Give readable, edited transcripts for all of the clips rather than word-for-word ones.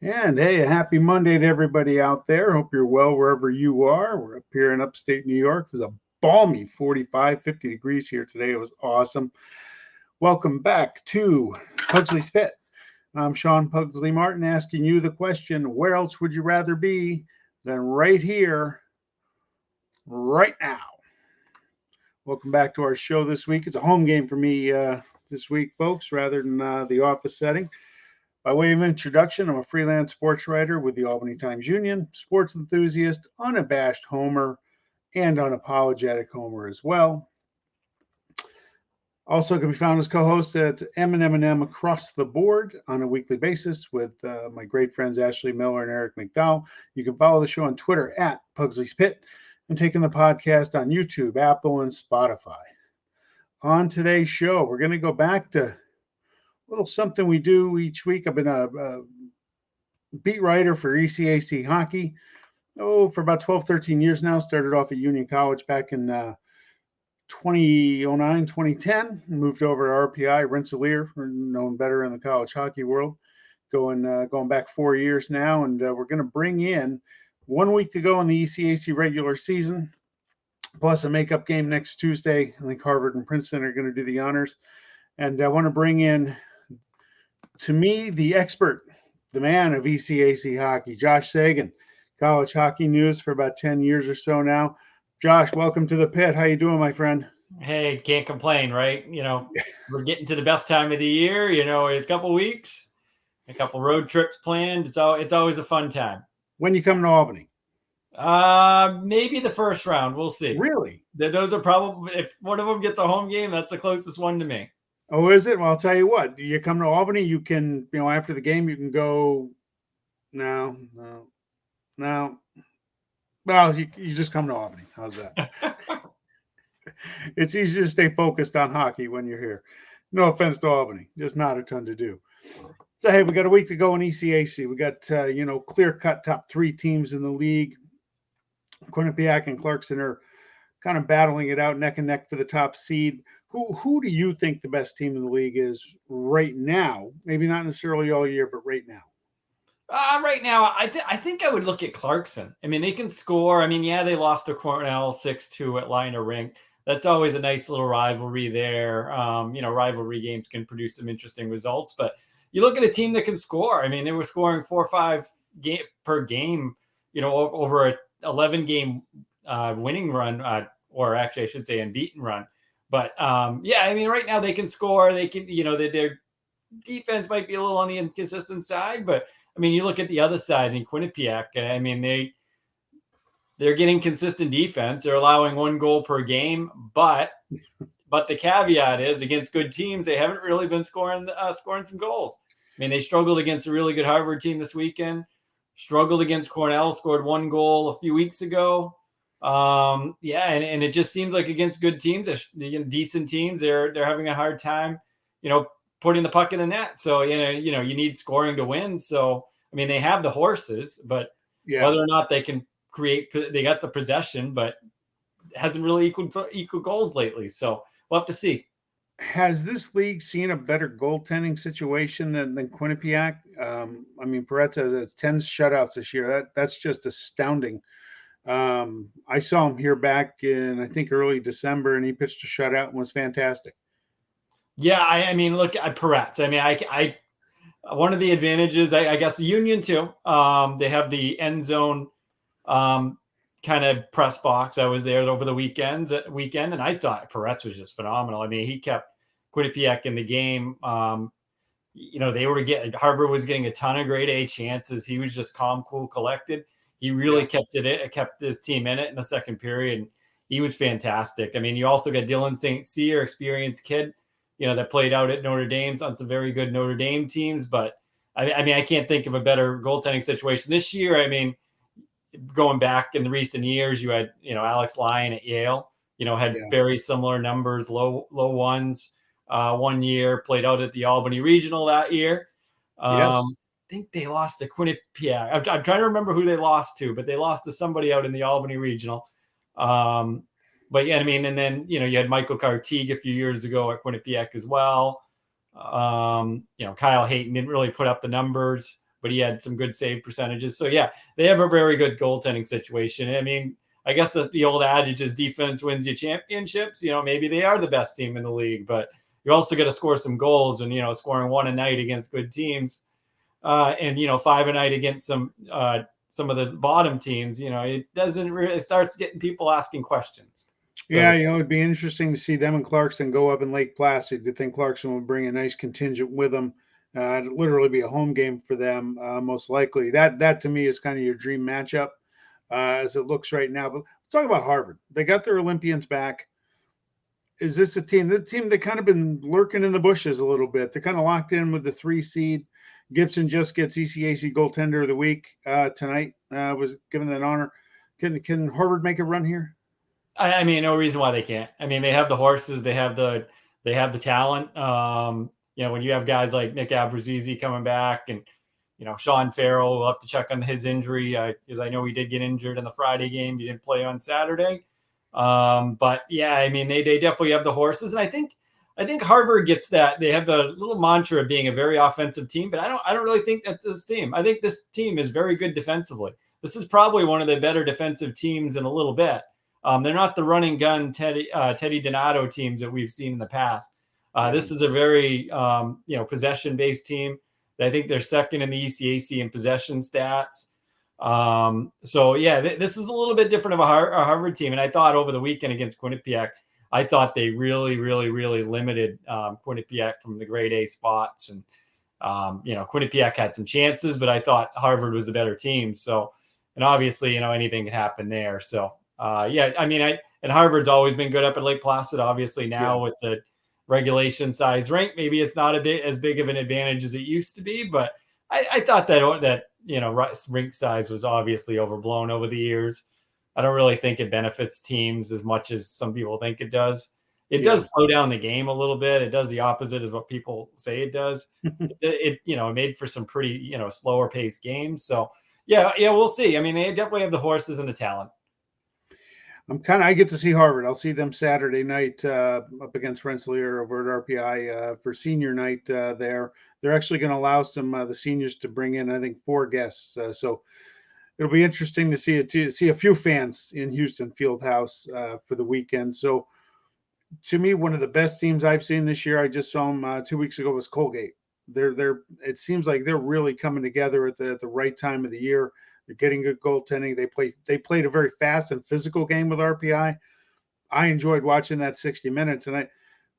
And hey, a happy Monday to everybody out there. Hope you're well wherever you are. We're up here in upstate New York. It was a balmy 45, 50 degrees here today. It was awesome. Welcome back to Pugsley's Pit. I'm Sean Pugsley Martin asking you the question, where else would you rather be than right here, right now? Welcome back to our show this week. It's a home game for me this week, folks, rather than the office setting. By way of introduction, I'm a freelance sports writer with the Albany Times-Union, sports enthusiast, unabashed homer, and unapologetic homer as well. Also can be found as co-host at M&M Across the Board on a weekly basis with my great friends Ashley Miller and Eric McDowell. You can follow the show on Twitter at Pugsley's Pit and taking the podcast on YouTube, Apple, and Spotify. On today's show, we're going to go back to little something we do each week. I've been a beat writer for ECAC Hockey, for about 12, 13 years now. Started off at Union College back in 2009, 2010. Moved over to RPI, Rensselaer, known better in the college hockey world. Going back 4 years now, and we're going to bring in 1 week to go in the ECAC regular season, plus a makeup game next Tuesday. I think Harvard and Princeton are going to do the honors. And I want to bring in, to me, the expert, the man of ECAC hockey, Josh Seguin, college hockey news for about 10 years or so now. Josh, welcome to the pit. How you doing, my friend? Hey, can't complain, right? We're getting to the best time of the year. It's a couple weeks, a couple road trips planned. It's always a fun time. When you come to Albany? Maybe the first round. We'll see. Really? Those are probably, if one of them gets a home game, that's the closest one to me. Oh, is it? Well, I'll tell you what. You come to Albany, you can, after the game, you can go. No. Well, you just come to Albany. How's that? It's easy to stay focused on hockey when you're here. No offense to Albany, just not a ton to do. So, hey, we got a week to go in ECAC. We got, clear-cut top three teams in the league. Quinnipiac and Clarkson are kind of battling it out neck and neck for the top seed. Who do you think the best team in the league is right now? Maybe not necessarily all year, but right now. Right now, I think I would look at Clarkson. I mean, they can score. I mean, yeah, they lost to Cornell 6-2 at Liner Rink. That's always a nice little rivalry there. Rivalry games can produce some interesting results. But you look at a team that can score. I mean, they were scoring 4 or 5 per game, over an 11-game winning run, or actually I should say unbeaten run. But right now they can score. They can, their defense might be a little on the inconsistent side, but I mean, you look at the other side in Quinnipiac. I mean, they're getting consistent defense. They're allowing 1 goal per game, but the caveat is against good teams, they haven't really been scoring some goals. I mean, they struggled against a really good Harvard team this weekend. Struggled against Cornell. Scored 1 goal a few weeks ago. And it just seems like against good teams, decent teams, they're having a hard time, putting the puck in the net. So, you need scoring to win. So, I mean, they have the horses, but whether or not they can they got the possession, but it hasn't really equal goals lately. So we'll have to see. Has this league seen a better goaltending situation than Quinnipiac? I mean, Perez has 10 shutouts this year. That's just astounding. I saw him here back in, I think, early December, and he pitched a shutout and was fantastic. Yeah, I mean, look at Perez. I mean, I one of the advantages, I guess, the Union too. They have the end zone kind of press box. I was there over the weekend, and I thought Perez was just phenomenal. I mean, he kept Quinnipiac in the game. Harvard was getting a ton of grade A chances. He was just calm, cool, collected. He really kept his team in it in the second period. And he was fantastic. I mean, you also got Dylan St. Cyr, experienced kid, that played out at Notre Dame's on some very good Notre Dame teams. But I can't think of a better goaltending situation this year. I mean, going back in the recent years, you had, Alex Lyon at Yale, had very similar numbers, low ones, 1 year, played out at the Albany Regional that year. Yes. I think they lost to Quinnipiac. I'm trying to remember who they lost to, but they lost to somebody out in the Albany Regional. But yeah, I mean, and then, you had Michael Cartigue a few years ago at Quinnipiac as well. Kyle Hayton didn't really put up the numbers but he had some good save percentages. So yeah, they have a very good goaltending situation. I mean, I guess the old adage is defense wins you championships. Maybe they are the best team in the league, but you also got to score some goals, and scoring one a night against good teams, and five a night against some of the bottom teams. It starts getting people asking questions. So, yeah, it'd be interesting to see them and Clarkson go up in Lake Placid. You think Clarkson will bring a nice contingent with them? It'd literally be a home game for them, most likely. That to me is kind of your dream matchup as it looks right now. But let's talk about Harvard. They got their Olympians back. Is this a team? The team that kind of been lurking in the bushes a little bit. They're kind of locked in with the 3 seed. Gibson just gets ECAC goaltender of the week tonight. Was given that honor. Can Harvard make a run here? I mean, no reason why they can't. I mean, they have the horses, they have the talent. When you have guys like Nick Abruzzese coming back, and Sean Farrell, we'll have to check on his injury because I know he did get injured in the Friday game. He didn't play on Saturday. But yeah, I mean, they definitely have the horses, and I think Harvard gets that. They have the little mantra of being a very offensive team, but I don't really think that's this team. I think this team is very good defensively. This is probably one of the better defensive teams in a little bit. They're not the running gun Teddy Donato teams that we've seen in the past. This is a very possession-based team. I think they're second in the ECAC in possession stats. So yeah, this is a little bit different of a Harvard team. And I thought over the weekend against Quinnipiac, I thought they really, really, really limited Quinnipiac from the grade A spots. And Quinnipiac had some chances, but I thought Harvard was the better team. So, and obviously, anything can happen there. So. And Harvard's always been good up at Lake Placid. Obviously now with the regulation size rink, maybe it's not as big of an advantage as it used to be, but I thought that rink size was obviously overblown over the years. I don't really think it benefits teams as much as some people think it does. It does slow down the game a little bit. It does the opposite of what people say it does. it made for some pretty, slower paced games. So yeah, we'll see. I mean, they definitely have the horses and the talent. I get to see Harvard. I'll see them Saturday night up against Rensselaer over at RPI for senior night there. They're actually going to allow some the seniors to bring in, I think, 4 guests. So it'll be interesting to see a few fans in Houston Fieldhouse for the weekend. So to me, one of the best teams I've seen this year, I just saw them 2 weeks ago, was Colgate. It seems like they're really coming together at the right time of the year. They're getting good goaltending. They played a very fast and physical game with RPI. I enjoyed watching that 60 minutes. And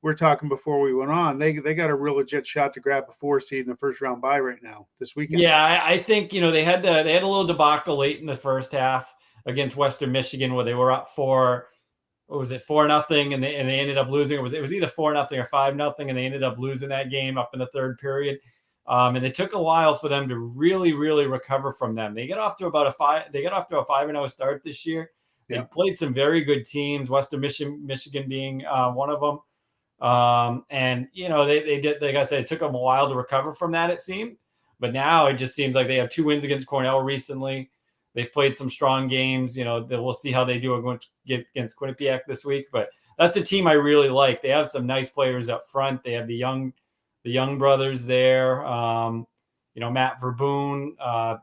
we're talking before we went on. They got a real legit shot to grab a 4 seed in the first round bye right now this weekend. Yeah, I think they had a little debacle late in the first half against Western Michigan where they were up 4-0, and they ended up losing. It was either 4-0 or 5-0, and they ended up losing that game up in the third period. And it took a while for them to really, really recover from them. They got off to a 5-0 start this year. They played some very good teams, Western Michigan being one of them. And they did. Like I said, it took them a while to recover from that, it seemed. But now it just seems like they have 2 wins against Cornell recently. They've played some strong games. We'll see how they do against Quinnipiac this week. But that's a team I really like. They have some nice players up front. They have the young brothers there, Matt Verboon,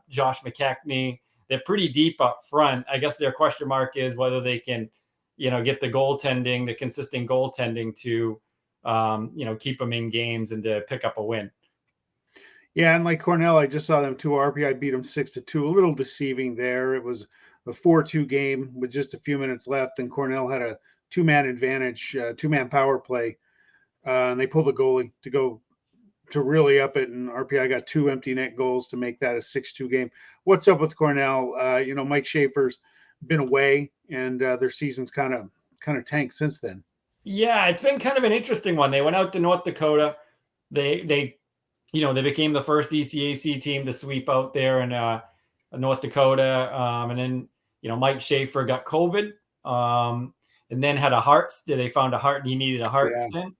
Josh McKechnie. They're pretty deep up front. I guess their question mark is whether they can, get the consistent goaltending to, keep them in games and to pick up a win. Yeah, and like Cornell, I just saw them too. RPI beat them 6-2. A little deceiving there. It was a 4-2 game with just a few minutes left, and Cornell had a 2-man advantage, 2-man power play, and they pulled the goalie to really up it, and RPI got 2 empty net goals to make that a 6-2 game. What's up with Cornell? Mike Schaefer's been away, and their season's kind of tanked since then. Yeah, it's been kind of an interesting one. They went out to North Dakota. They became the first ECAC team to sweep out there in North Dakota. And then, Mike Schaefer got COVID and then had a heart. They found a heart. He needed a heart stent.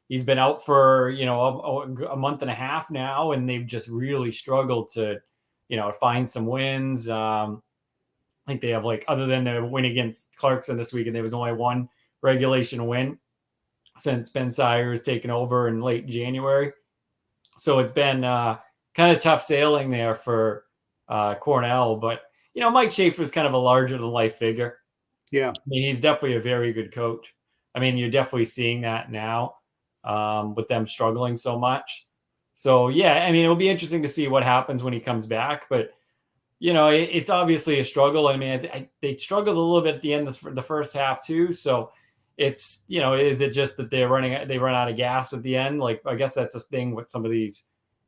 He's been out for, a month and a half now, and they've just really struggled to, find some wins. I think they have, other than the win against Clarkson this week, and there was only 1 regulation win since Ben Sire has taken over in late January. So it's been, kind of tough sailing there for Cornell. But, Mike Schaefer's kind of a larger than life figure. Yeah. I mean, he's definitely a very good coach. I mean, you're definitely seeing that now with them struggling so much. So, yeah, I mean, it'll be interesting to see what happens when he comes back. But, it's obviously a struggle. I mean, they struggled a little bit at the end of the first half too. So it's, is it just that they run out of gas at the end? Like, I guess that's a thing with some of these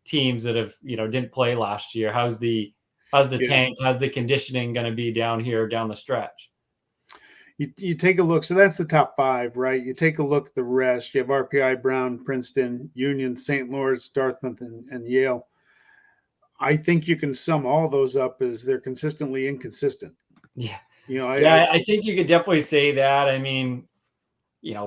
teams that have, didn't play last year. How's the tank, how's the conditioning going to be down the stretch? You take a look. So that's the top 5, right? You take a look at the rest. You have RPI, Brown, Princeton, Union, St. Lawrence, Dartmouth, and Yale. I think you can sum all those up as they're consistently inconsistent. Yeah. I think you could definitely say that. I mean,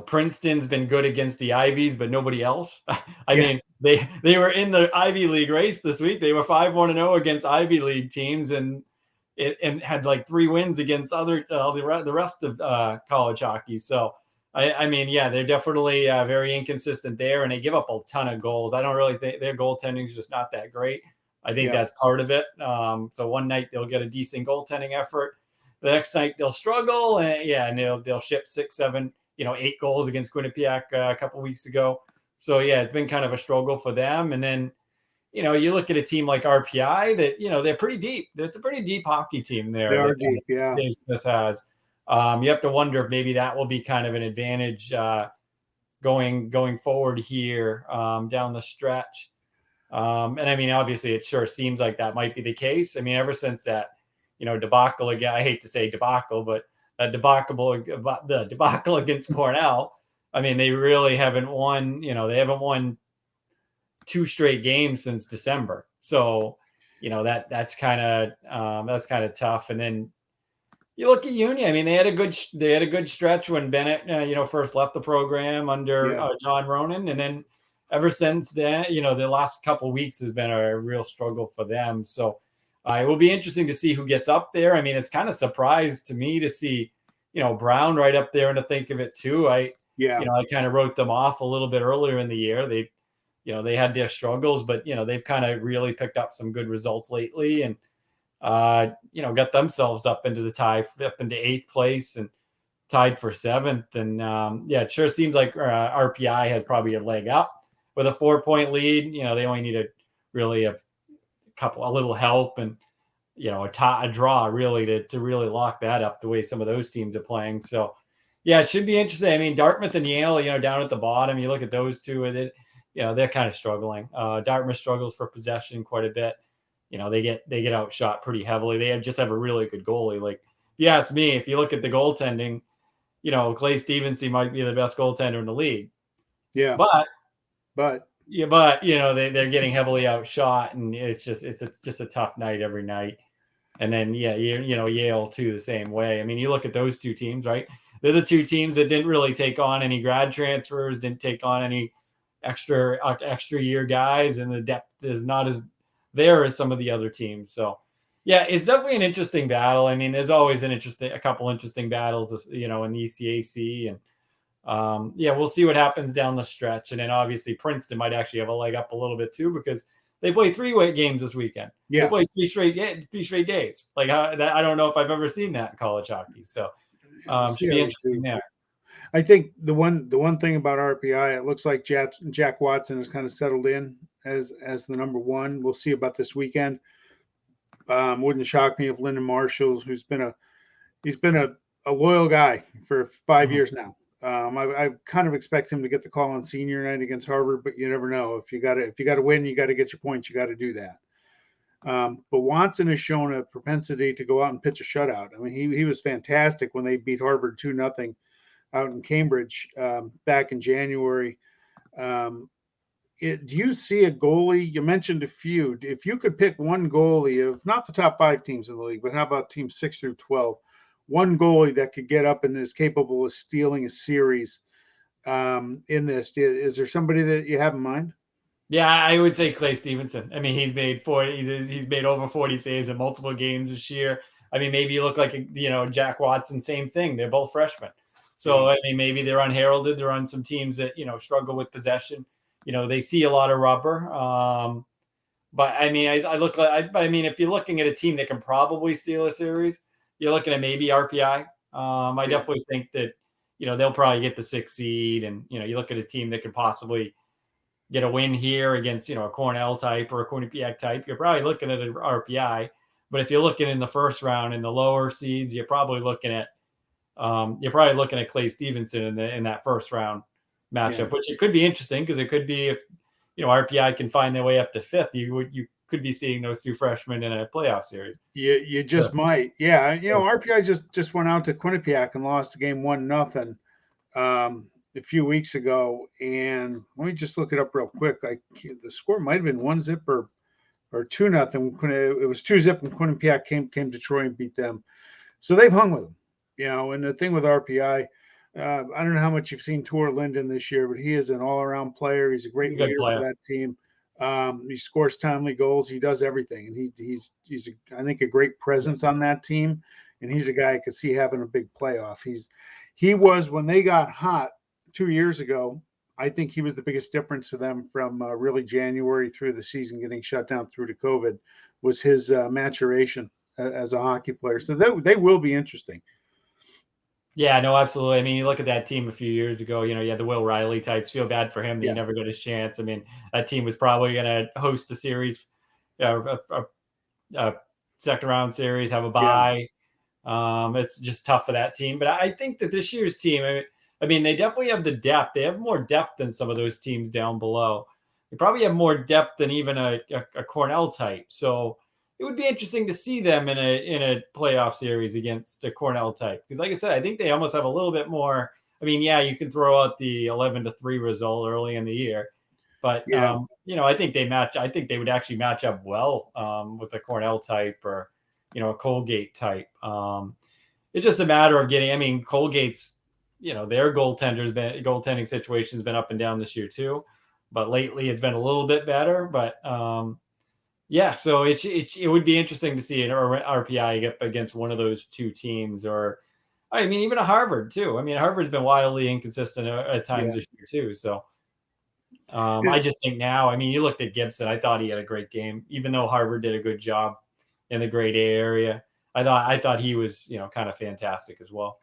Princeton's been good against the Ivies, but nobody else. I mean, they were in the Ivy League race this week. They were 5-1-0 against Ivy League teams, and had like 3 wins against the rest of college hockey. So, I mean, yeah, they're definitely very inconsistent there, and they give up a ton of goals. I don't really think their goaltending is just not that great. I think that's part of it. So one night they'll get a decent goaltending effort. The next night they'll struggle, and they'll ship 6, 7, 8 goals against Quinnipiac a couple weeks ago. So yeah, it's been kind of a struggle for them. And then, you look at a team like RPI that, they're pretty deep. It's a pretty deep hockey team there. They are deep, yeah. Dave Smith has. You have to wonder if maybe that will be kind of an advantage going forward here down the stretch. And I mean, obviously, it sure seems like that might be the case. I mean, ever since that, debacle again, I hate to say debacle, but the debacle against Cornell. I mean, they really haven't won. They haven't won 2 straight games since December. So, that's kind of tough. And then you look at Union. I mean, they had a good stretch when Bennett, first left the program under John Ronan, and then ever since then, the last couple of weeks has been a real struggle for them. So it will be interesting to see who gets up there. I mean, it's kind of surprised to me to see, Brown right up there and to think of it too. I kind of wrote them off a little bit earlier in the year. They had their struggles, but, they've kind of really picked up some good results lately and, got themselves up into 8th place and tied for 7th. And it sure seems like RPI has probably a leg up with a 4-point lead. They only need a little help and, a draw really to really lock that up the way some of those teams are playing. So yeah, it should be interesting. I mean, Dartmouth and Yale, down at the bottom, you look at those two with it, they're kind of struggling. Dartmouth struggles for possession quite a bit. They get outshot pretty heavily. They just have a really good goalie. Like, if you ask me, if you look at the goaltending, Clay Stevenson might be the best goaltender in the league. Yeah. But they're getting heavily outshot, and it's just a tough night every night. And then Yale too the same way. I mean, you look at those 2 teams, right? They're the 2 teams that didn't really take on any grad transfers, didn't take on any extra year guys, and the depth is not as there as some of the other teams. So yeah, it's definitely an interesting battle. I mean, there's always a couple interesting battles, in the ECAC, and we'll see what happens down the stretch. And then obviously Princeton might actually have a leg up a little bit too, because they play 3 games this weekend. Yeah. They play 3 straight days. Like, I don't know if I've ever seen that in college hockey. So should be interesting there. I think the one thing about RPI, it looks like Jack Watson has kind of settled in as the number 1. We'll see about this weekend. Wouldn't shock me if Lyndon Marshall, who's been a loyal guy for 5 years now. I kind of expect him to get the call on senior night against Harvard, but you never know. If you got to win, you got to get your points. You got to do that. But Watson has shown a propensity to go out and pitch a shutout. I mean, he was fantastic when they beat Harvard 2-0 out in Cambridge back in January. Do you see a goalie? You mentioned a few. If you could pick one goalie of not the top 5 teams in the league, but how about teams 6 through 12? One goalie that could get up and is capable of stealing a series in this. Is there somebody that you have in mind? Yeah, I would say Clay Stevenson. I mean, he's made over 40 saves in multiple games this year. I mean, maybe you look like, Jack Watson, same thing. They're both freshmen. So, I mean, maybe they're unheralded. They're on some teams that, struggle with possession. They see a lot of rubber. But I mean, I mean, if you're looking at a team that can probably steal a series, you're looking at maybe RPI. I definitely think that, they'll probably get the 6th seed, and, you look at a team that could possibly get a win here against, a Cornell type or a Quinnipiac type, you're probably looking at an RPI. But if you're looking in the first round in the lower seeds, you're probably looking at Clay Stevenson in that first round matchup, which it could be interesting, because it could be, if RPI can find their way up to 5th, you could be seeing those 2 freshmen in a playoff series. You just might. Yeah. RPI just went out to Quinnipiac and lost the game 1-0 a few weeks ago. And let me just look it up real quick. The score might have been 1-0 or 2-0. It was 2-0 and Quinnipiac came to Troy and beat them. So they've hung with them. And the thing with RPI, I don't know how much you've seen Tor Linden this year, but he is an all-around player. He's a great leader for that team. He scores timely goals. He does everything, and he's I think a great presence on that team. And he's a guy I could see having a big playoff. He was, when they got hot 2 years ago, I think he was the biggest difference to them from really January through the season getting shut down through to COVID, was his maturation as a hockey player. So they will be interesting. Yeah, no, absolutely. I mean, you look at that team a few years ago, you had the Will Riley types. Feel bad for him that he never got his chance. I mean, that team was probably going to host a series, a second round series, have a bye. It's just tough for that team. But I think that this year's team, I mean, they definitely have the depth. They have more depth than some of those teams down below. They probably have more depth than even a Cornell type. So it would be interesting to see them in a playoff series against a Cornell type. Because like I said, I think they almost have a little bit more. I mean, yeah, you can throw out the 11-3 result early in the year, but I think they would actually match up well with a Cornell type or, a Colgate type. It's just a matter of getting, I mean, Colgate's, their goaltending situation's been up and down this year too, but lately it's been a little bit better. But yeah, so it would be interesting to see an RPI get against one of those 2 teams, or I mean, even a Harvard too. I mean, Harvard's been wildly inconsistent at times this year too. So I just think now, I mean, you looked at Gibson. I thought he had a great game, even though Harvard did a good job in the grade A area. I thought he was, kind of fantastic as well.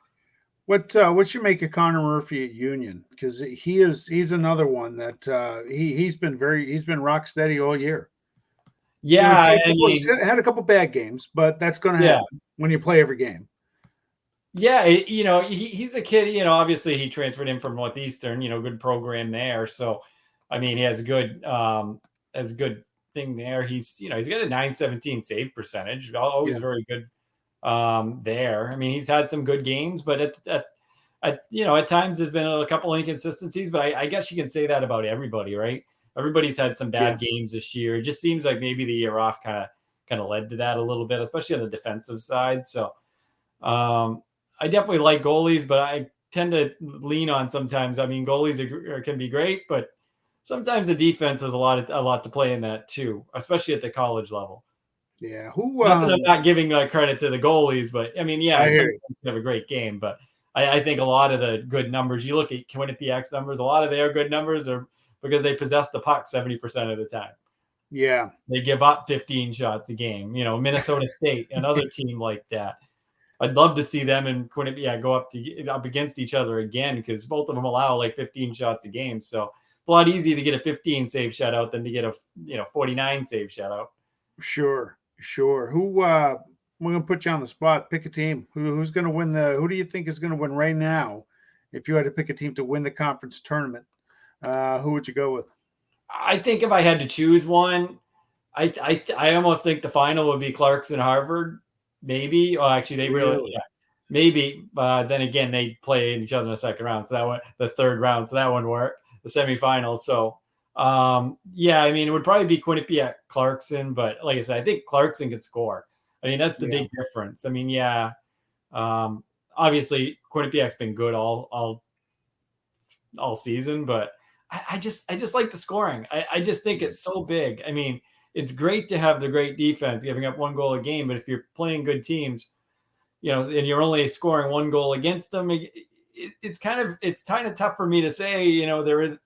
What you make of Connor Murphy at Union? Because he's another one that he's been rock steady all year. Yeah, he's had a couple bad games, but that's going to happen when you play every game. Yeah, he's a kid. Obviously he transferred in from Northeastern. Good program there. So, I mean, he has a good thing there. He's got a .917 save percentage. Always very good there. I mean, he's had some good games, but at times there's been a couple inconsistencies. But I guess you can say that about everybody, right? Everybody's had some bad games this year. It just seems like maybe the year off kind of led to that a little bit, especially on the defensive side. So I definitely like goalies, but I tend to lean on sometimes. I mean, goalies can be great, but sometimes the defense has a lot to play in that too, especially at the college level. Yeah. Not that I'm not giving credit to the goalies, but I mean, yeah, sometimes you have a great game, but I think a lot of the good numbers, you look at Quinnipiac's numbers, a lot of their good numbers are because they possess the puck 70% of the time. Yeah. They give up 15 shots a game. Minnesota State, another team like that. I'd love to see them and Quinnipiac go up against each other again, because both of them allow like 15 shots a game. So it's a lot easier to get a 15 save shutout than to get a 49 save shutout. Sure. Who we're gonna put you on the spot. Pick a team. Who's gonna win who do you think is gonna win right now? If you had to pick a team to win the conference tournament, who would you go with? I think if I had to choose one, I almost think the final would be Clarkson Harvard. Maybe. Well, actually, they really maybe. Then again, they play each other in the second round, so that one, the third round, so that wouldn't work. The semifinals. So, yeah, I mean, it would probably be Quinnipiac Clarkson, but like I said, I think Clarkson could score. I mean, that's the big difference. I mean, yeah, obviously Quinnipiac's been good all season, but I just like the scoring. I just think it's so big. I mean, it's great to have the great defense giving up 1 goal a game, but if you're playing good teams, and you're only scoring 1 goal against them, it's kind of tough for me to say, there is,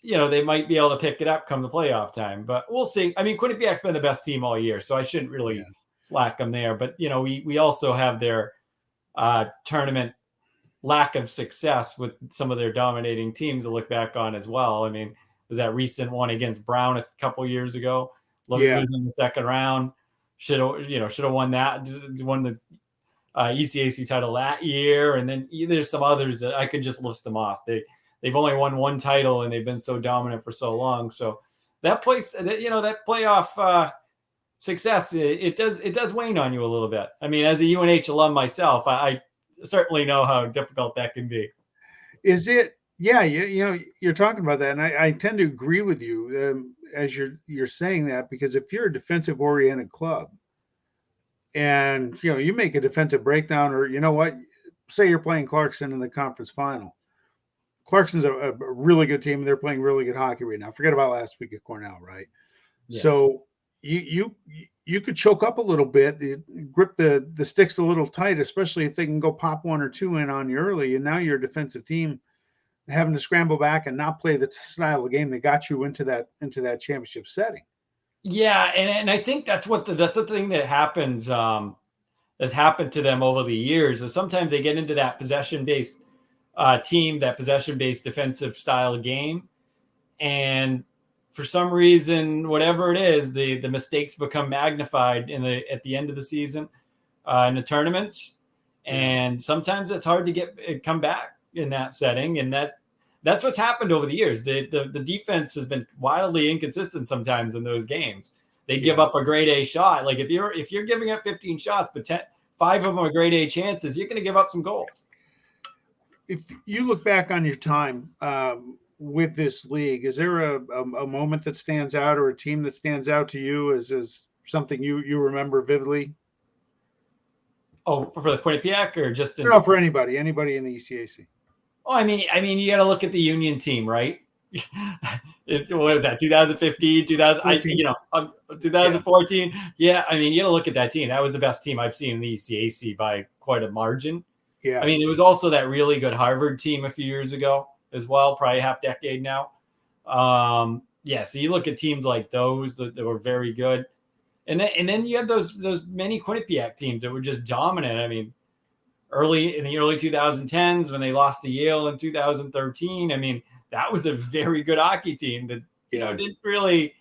they might be able to pick it up come the playoff time, but we'll see. I mean, Quinnipiac's been the best team all year, so I shouldn't really slack them there. But we also have their tournament lack of success with some of their dominating teams to look back on as well. I mean, was that recent one against Brown a couple years ago, losing the second round? Should have won that. Won the ECAC title that year, and then there's some others that I could just list them off. They've only won one title and they've been so dominant for so long. So that place, that playoff success, it does wane on you a little bit. I mean, as a UNH alum myself, I certainly know how difficult that can be. Is it? Yeah, you're talking about that, and I tend to agree with you as you're saying that, because if you're a defensive oriented club and you make a defensive breakdown, or say you're playing Clarkson in the conference final. Clarkson's a really good team, and they're playing really good hockey right now. Forget about last week at Cornell, right? Yeah. So you could choke up a little bit, grip the sticks a little tight, especially if they can go pop one or two in on you early, and now you're a defensive team having to scramble back and not play the style of game that got you into that championship setting. Yeah, and I think that's the thing that happens has happened to them over the years, is sometimes they get into that possession-based team, that possession-based defensive style game, and for some reason, whatever it is, the mistakes become magnified at the end of the season in the tournaments, and sometimes it's hard to come back in that setting, and that's what's happened over the years. The defense has been wildly inconsistent sometimes in those games. They give up a grade A shot. Like if you're giving up 15 shots, but 5 of them are grade A chances, you're going to give up some goals. If you look back on your time with this league, is there a moment that stands out, or a team that stands out to you as something you remember vividly? Oh, for the Quinnipiac, or just for anybody in the ECAC? Oh, I mean, you got to look at the Union team, right? What was that? 2015, 2014. Yeah, I mean, you got to look at that team. That was the best team I've seen in the ECAC by quite a margin. Yeah. I mean, it was also that really good Harvard team a few years ago as well, probably half decade now. So you look at teams like those that were very good, and then you have those many Quinnipiac teams that were just dominant. I mean, in the early 2010s when they lost to Yale in 2013. I mean, that was a very good hockey team that didn't really.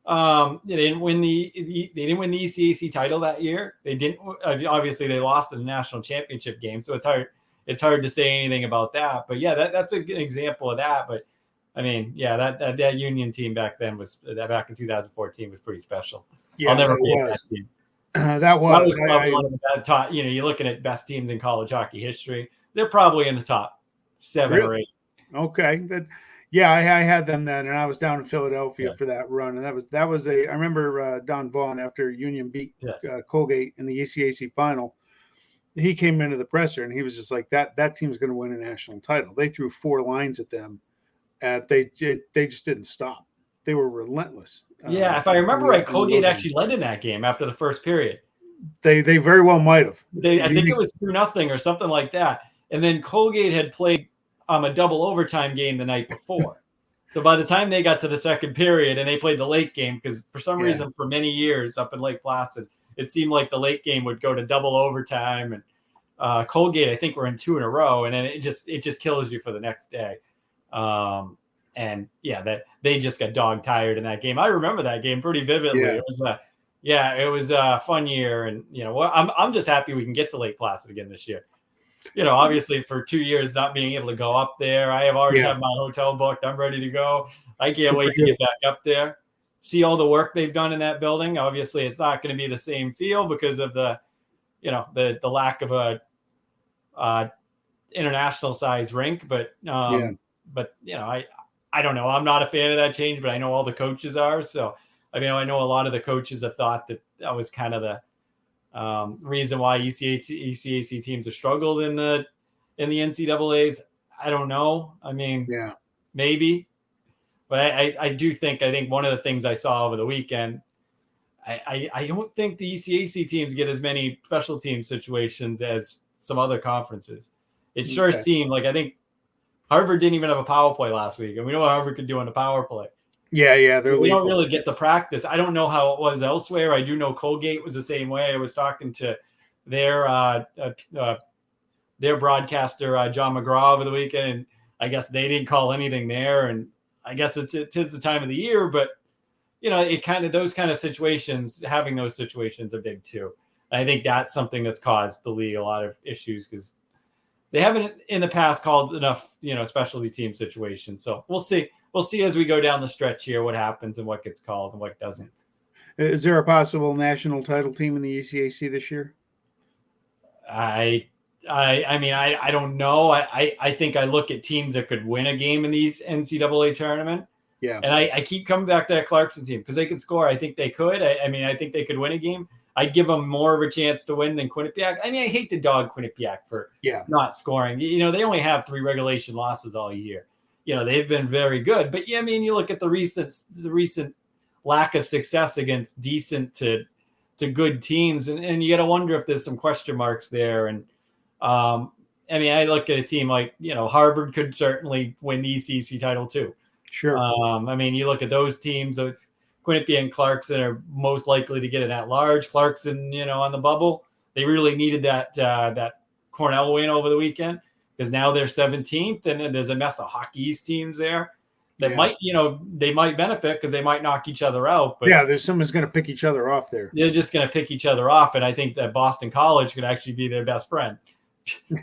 They didn't win the ECAC title that year. They didn't. Obviously, they lost in the national championship game, so it's hard to say anything about that. But yeah, that's a good example of that. But I mean, yeah, that Union team back in 2014 was pretty special. Yeah, I'll never forget that team. That was probably one of the top. You're looking at best teams in college hockey history. They're probably in the top 7 or 8. Okay, I had them then, and I was down in Philadelphia for that run, and that was I remember Don Vaughn, after Union beat Colgate in the ECAC final. He came into the presser and he was just like, that team's going to win a national title. They threw 4 lines at them, and they just didn't stop. They were relentless. Yeah, if I remember right, Colgate actually led in that game after the first period. They very well might have. I think it was 2-0 or something like that. And then Colgate had played a double overtime game the night before. So by the time they got to the second period and they played the late game, because for some reason for many years up in Lake Placid, it seemed like the late game would go to double overtime. And Colgate, I think, were in 2 in a row, and then it just kills you for the next day. And yeah, that they just got dog tired in that game. I remember that game pretty vividly. Yeah. It was a fun year, and I'm just happy we can get to Lake Placid again this year. Obviously for 2 years not being able to go up there, I have already had my hotel booked. I'm ready to go. I can't wait to get back up there, see all the work they've done in that building. Obviously, it's not going to be the same feel because of the lack of a international size rink, but I don't know. I'm not a fan of that change, but I know all the coaches are. So, I mean, I know a lot of the coaches have thought that was kind of the reason why ECAC teams have struggled in the NCAAs. I don't know. I mean, maybe, but I think one of the things I saw over the weekend, I don't think the ECAC teams get as many special team situations as some other conferences. It sure seemed like, I think Harvard didn't even have a power play last week, and we know what Harvard could do on the power play. Yeah, they're we lethal. don't really get the practice. I don't know how it was elsewhere. I do know Colgate was the same way. I was talking to their broadcaster, John McGraw, over the weekend, and I guess they didn't call anything there. And I guess it is the time of the year, but it kind of, those kind of situations, having those situations are big too. And I think that's something that's caused the league a lot of issues because they haven't in the past called enough, specialty team situations. So we'll see. We'll see as we go down the stretch here what happens and what gets called and what doesn't. Is there a possible national title team in the ECAC this year? I mean, I don't know. I think I look at teams that could win a game in these NCAA tournament. Yeah. And I keep coming back to that Clarkson team because they could score. I think they could. I think they could win a game. I'd give them more of a chance to win than Quinnipiac. I mean, I hate to dog Quinnipiac for not scoring. They only have 3 regulation losses all year. They've been very good. But, I mean, you look at the recent lack of success against decent to good teams, and you got to wonder if there's some question marks there. And, I mean, I look at a team like, Harvard could certainly win the ECC title too. Sure. I mean, you look at those teams, Quinnipiac and Clarkson are most likely to get it at large. Clarkson, on the bubble, they really needed that Cornell win over the weekend because now they're 17th, and there's a mess of Hockey East teams there that might, they might benefit because they might knock each other out. But there's someone's going to pick each other off there. They're just going to pick each other off, and I think that Boston College could actually be their best friend,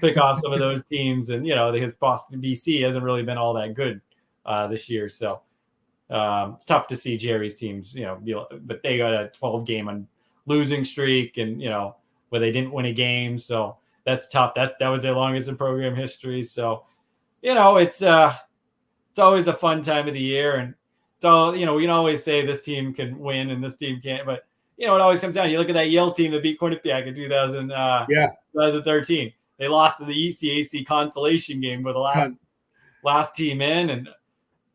pick off some of those teams, and his Boston BC hasn't really been all that good this year, so. It's tough to see Jerry's teams, but they got a 12-game on losing streak, and where they didn't win a game, so that's tough. That was their longest in program history. So, it's always a fun time of the year, and it's all we can always say this team can win and this team can't, but it always comes down. You look at that Yale team that beat Quinnipiac in 2013. They lost to the ECAC consolation game with the last team in, and.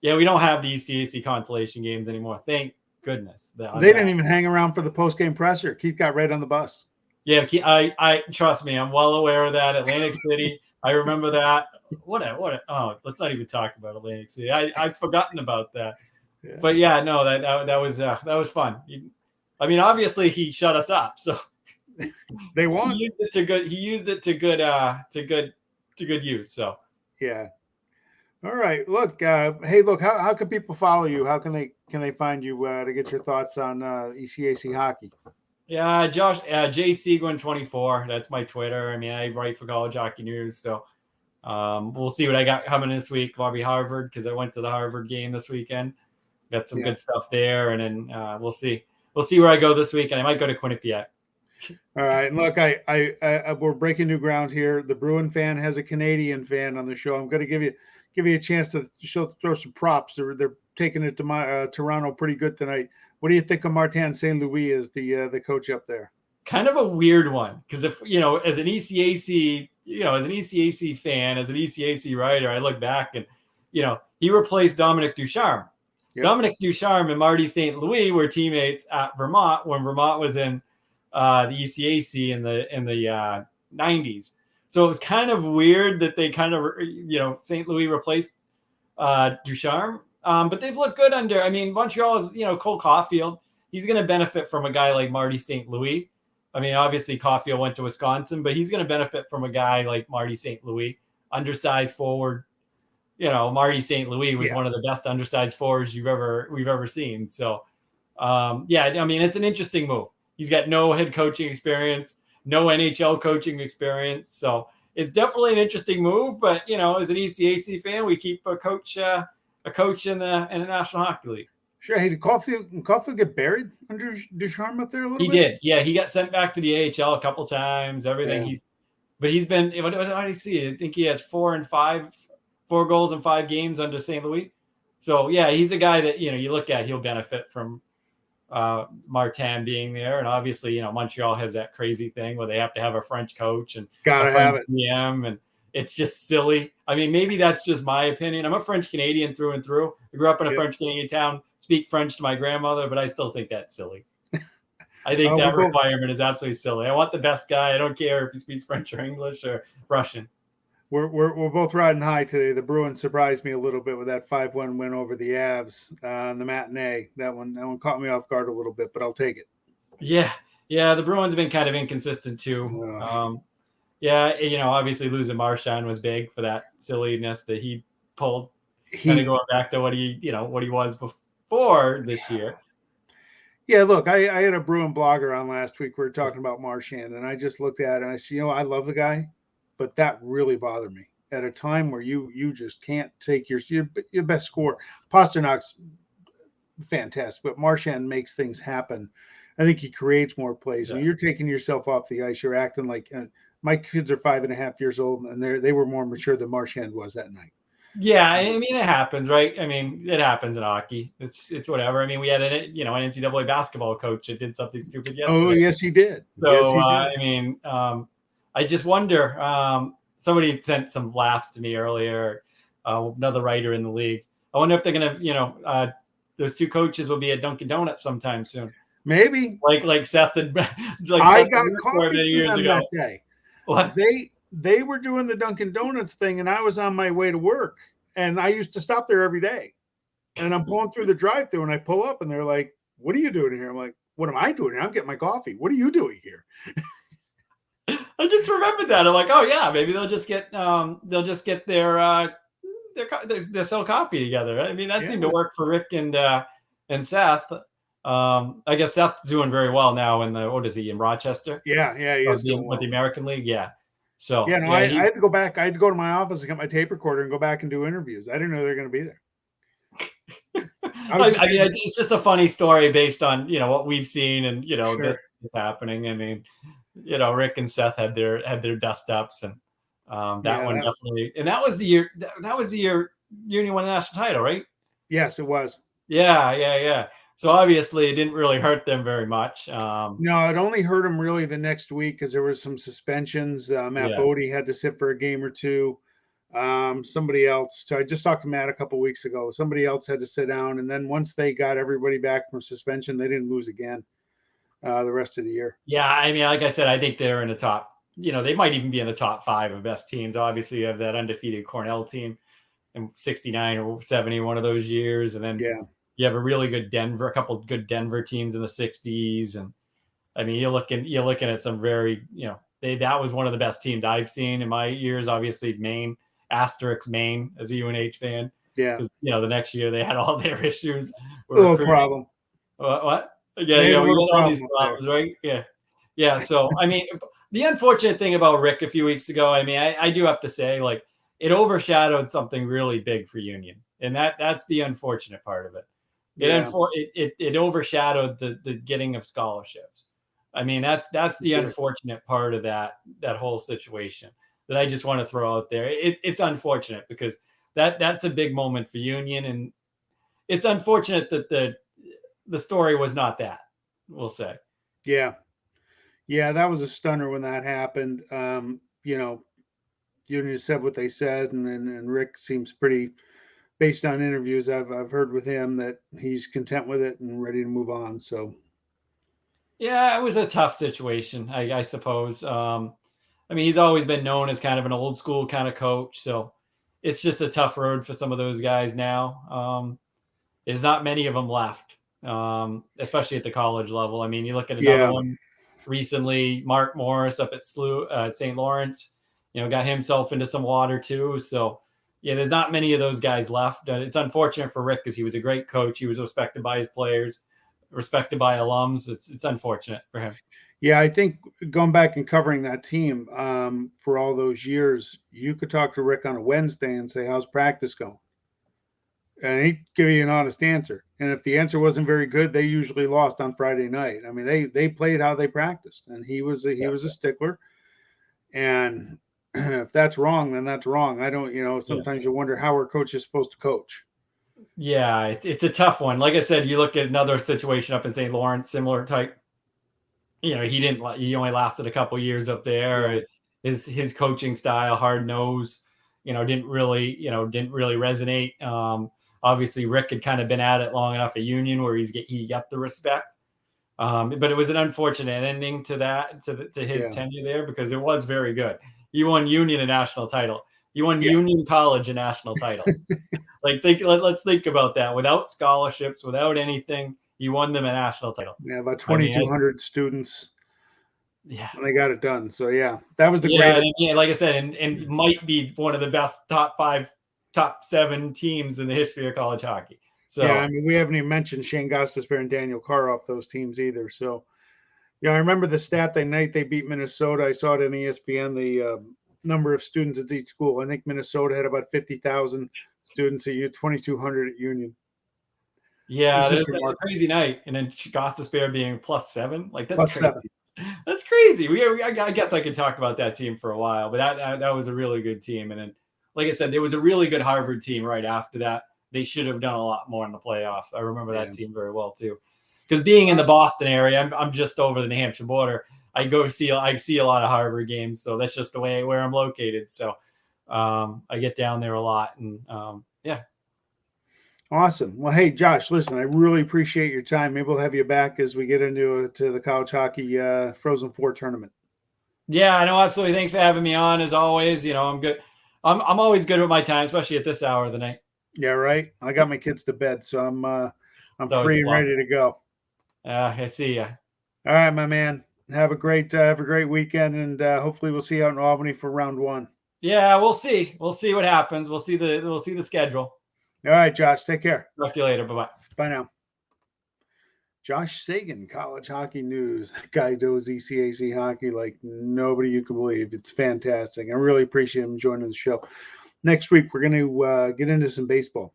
Yeah, we don't have the ECAC consolation games anymore. Thank goodness. They didn't even hang around for the post-game presser. Keith got right on the bus. Yeah, I trust me. I'm well aware of that. Atlantic City. I remember that. Oh, let's not even talk about Atlantic City. I've forgotten about that. Yeah. But no, that was fun. I mean, obviously he shut us up, so they won. He used it to good use. So yeah. All right. Look, how can people follow you? How can they find you to get your thoughts on ECAC hockey? Yeah, Josh, J Seguin 24. That's my Twitter. I mean, I write for College Hockey News, so we'll see what I got coming this week. Bobby Harvard, because I went to the Harvard game this weekend. Got some good stuff there, and then we'll see. We'll see where I go this week, and I might go to Quinnipiac. All right. Look, we're breaking new ground here. The Bruin fan has a Canadian fan on the show. I'm going to give you a chance to throw some props. They're taking it to Toronto pretty good tonight. What do you think of Martin St. Louis as the coach up there? Kind of a weird one, because if as an ECAC fan, as an ECAC writer, I look back and he replaced Dominic Ducharme. Yep. Dominic Ducharme and Marty St. Louis were teammates at Vermont when Vermont was in the ECAC in the 90s. So it was kind of weird that they kind of, St. Louis replaced Ducharme. But they've looked good under. I mean, Montreal is, Cole Caulfield. He's going to benefit from a guy like Marty St. Louis. I mean, obviously Caulfield went to Wisconsin, but he's going to benefit from a guy like Marty St. Louis, undersized forward. Marty St. Louis was one of the best undersized forwards we've ever seen. So, I mean, it's an interesting move. He's got no head coaching experience, no NHL coaching experience. So it's definitely an interesting move. But, as an ECAC fan, we keep a coach in the National Hockey League. Sure. Hey, did Caulfield get buried under Ducharme up there a little bit? He did. Yeah, he got sent back to the AHL a couple times. Everything. Yeah. He's been. What did I see? I think he has 4 goals in 5 games under St. Louis. So yeah, he's a guy that you look at. He'll benefit from Martin being there, and obviously Montreal has that crazy thing where they have to have a French coach and gotta have it. GM, and it's just silly. I mean, maybe that's just my opinion. I'm a French Canadian through and through. I grew up in a French Canadian town, speak French to my grandmother, but I still think that's silly. I think that requirement is absolutely silly. I want the best guy. I don't care if he speaks French or English or Russian. We're both riding high today. The Bruins surprised me a little bit with that 5-1 win over the Avs in the matinee. That one caught me off guard a little bit, but I'll take it. Yeah, yeah. The Bruins have been kind of inconsistent too. Yeah, obviously losing Marchand was big for that silliness that he pulled. Kind of going back to what he was before this year. Yeah, look, I had a Bruin blogger on last week. We were talking about Marchand, and I just looked at it and I see, I love the guy, but that really bothered me at a time where you just can't take your best scorer. Pasternak's fantastic, but Marchand makes things happen. I think he creates more plays. Yeah. When you're taking yourself off the ice, you're acting like my kids are 5.5 years old, and they were more mature than Marchand was that night. Yeah, I mean, it happens, right? I mean, it happens in hockey. It's whatever. I mean, we had an NCAA basketball coach that did something stupid yesterday. Oh, yes, he did. So, yes, he did. I mean, I just wonder. Somebody sent some laughs to me earlier. Another writer in the league. I wonder if they're gonna, those two coaches will be at Dunkin' Donuts sometime soon. Maybe like Seth and I got coffee many years ago that day. What? They were doing the Dunkin' Donuts thing, and I was on my way to work, and I used to stop there every day. And I'm pulling through the drive-thru, and I pull up, and they're like, "What are you doing here?" I'm like, "What am I doing here? I'm getting my coffee. What are you doing here?" I just remembered that. I'm like, oh yeah, maybe they'll just get their sell coffee together. I mean, that seemed to work for Rick and Seth. I guess Seth's doing very well now in what is he in Rochester? Yeah, he is doing well. With the American League. Yeah. So yeah, no, I had to go back. I had to go to my office and get my tape recorder and go back and do interviews. I didn't know they were going to be there. I mean, it's just a funny story based on what we've seen and this is happening. I mean, Rick and Seth had their dust ups, and that one definitely. And that was the year. That was the year Union won the national title, right? Yes, it was. Yeah. So obviously, it didn't really hurt them very much. No, it only hurt them really the next week because there was some suspensions. Matt Bodie had to sit for a game or two. Somebody else. I just talked to Matt a couple of weeks ago. Somebody else had to sit down, and then once they got everybody back from suspension, they didn't lose again the rest of the year. Yeah, I mean, like I said, I think they're in the top. They might even be in the top 5 of best teams. Obviously, you have that undefeated Cornell team in 69 or 70, one of those years, and then you have a really good a couple of good Denver teams in the 60s, and I mean, you're looking at some very, that was one of the best teams I've seen in my years. Obviously, Maine, Maine, as a UNH fan. Yeah. Because, the next year they had all their issues. No problem. What? Yeah, we had all these problems, right? Yeah. So, I mean, the unfortunate thing about Rick a few weeks ago, I mean, I do have to say, like, it overshadowed something really big for Union, and that's the unfortunate part of it. It overshadowed the getting of scholarships. I mean, that's the unfortunate part of that whole situation that I just want to throw out there. It's unfortunate because that's a big moment for Union, and it's unfortunate that the story was not that, we'll say. Yeah, that was a stunner when that happened. Union said what they said, and Rick seems pretty, based on interviews I've heard with him, that he's content with it and ready to move on. So, yeah, it was a tough situation, I suppose. I mean, he's always been known as kind of an old school kind of coach, so it's just a tough road for some of those guys now. There's not many of them left, especially at the college level. I mean, you look at another one recently, Mark Morris up at St. Lawrence, got himself into some water too. So, yeah, there's not many of those guys left. It's unfortunate for Rick because he was a great coach. He was respected by his players, respected by alums. It's unfortunate for him. Yeah, I think going back and covering that team for all those years, you could talk to Rick on a Wednesday and say, "How's practice going?" And he'd give you an honest answer. And if the answer wasn't very good, they usually lost on Friday night. I mean, they played how they practiced, and he was a stickler. And if that's wrong, then that's wrong. I don't, sometimes you wonder how are coaches supposed to coach. Yeah, it's a tough one. Like I said, you look at another situation up in St. Lawrence, similar type. He only lasted a couple years up there. Yeah. His coaching style, hard nose, didn't really resonate. Obviously, Rick had kind of been at it long enough at Union where he got the respect. But it was an unfortunate ending to his tenure there because it was very good. He won Union a national title. You won Yeah. Union College a national title. Like, let's think about that. Without scholarships, without anything, you won them a national title. Yeah, about I mean, 2,200 students, yeah. and they got it done. So yeah, that was the Yeah, greatest. and like I said, and might be one of the best top 5, top 7 teams in the history of college hockey. Yeah, So I mean, we haven't even mentioned Shane Gostisbehere and Daniel Carr off those teams either. So yeah, I remember the stat that night they beat Minnesota. I saw it on ESPN. The number of students at each school. I think Minnesota had about 50,000 students a year, 2,200 at Union. yeah, It's just that's a remarkable. crazy night. And then Gostisbehere being +7, like that's Plus crazy. 7. That's crazy. I guess I could talk about that team for a while, but that was a really good team. And then, like I said, there was a really good Harvard team right after that. They should have done a lot more in the playoffs. I remember Yeah. that team very well too, because being in the Boston area, I'm just over the New Hampshire border. I see a lot of Harvard games, so that's just the way where I'm located. So I get down there a lot, and yeah. Awesome. Well, hey, Josh, listen, I really appreciate your time. Maybe we'll have you back as we get into to the college hockey Frozen Four tournament. Yeah, I know, absolutely. Thanks for having me on. As always, I'm good. I'm always good with my time, especially at this hour of the night. Yeah, right. I got my kids to bed, so I'm It's always a free and plus. ready to go. I see ya. All right, my man. Have a great weekend, and hopefully we'll see you out in Albany for round one. Yeah, we'll see. We'll see what happens. We'll see the schedule. All right, Josh. Take care. Talk to you later. Bye bye. Bye now. Josh Seguin, college hockey news. That guy knows ECAC hockey like nobody you can believe. It's fantastic. I really appreciate him joining the show. Next week, we're going to get into some baseball.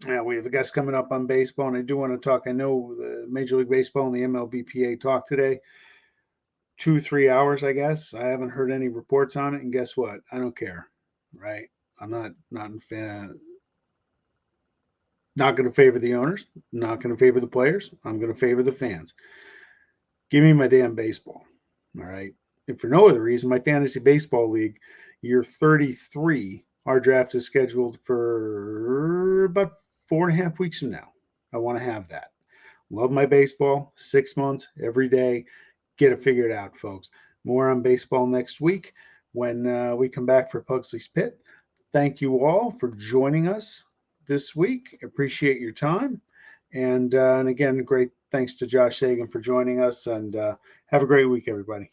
Yeah, we have a guest coming up on baseball, and I do want to talk. I know the Major League Baseball and the MLBPA talked today. 2-3 hours, I guess. I haven't heard any reports on it, and guess what? I don't care, right? I'm not a fan. Not going to favor the owners. Not going to favor the players. I'm going to favor the fans. Give me my damn baseball. All right. And for no other reason, my fantasy baseball league, year 33, our draft is scheduled for about 4.5 weeks from now. I want to have that. Love my baseball. 6 months, every day. Get it figured out, folks. More on baseball next week when we come back for Pugsley's Pit. Thank you all for joining us this week. Appreciate your time. And again, great thanks to Josh Seguin for joining us. And have a great week, everybody.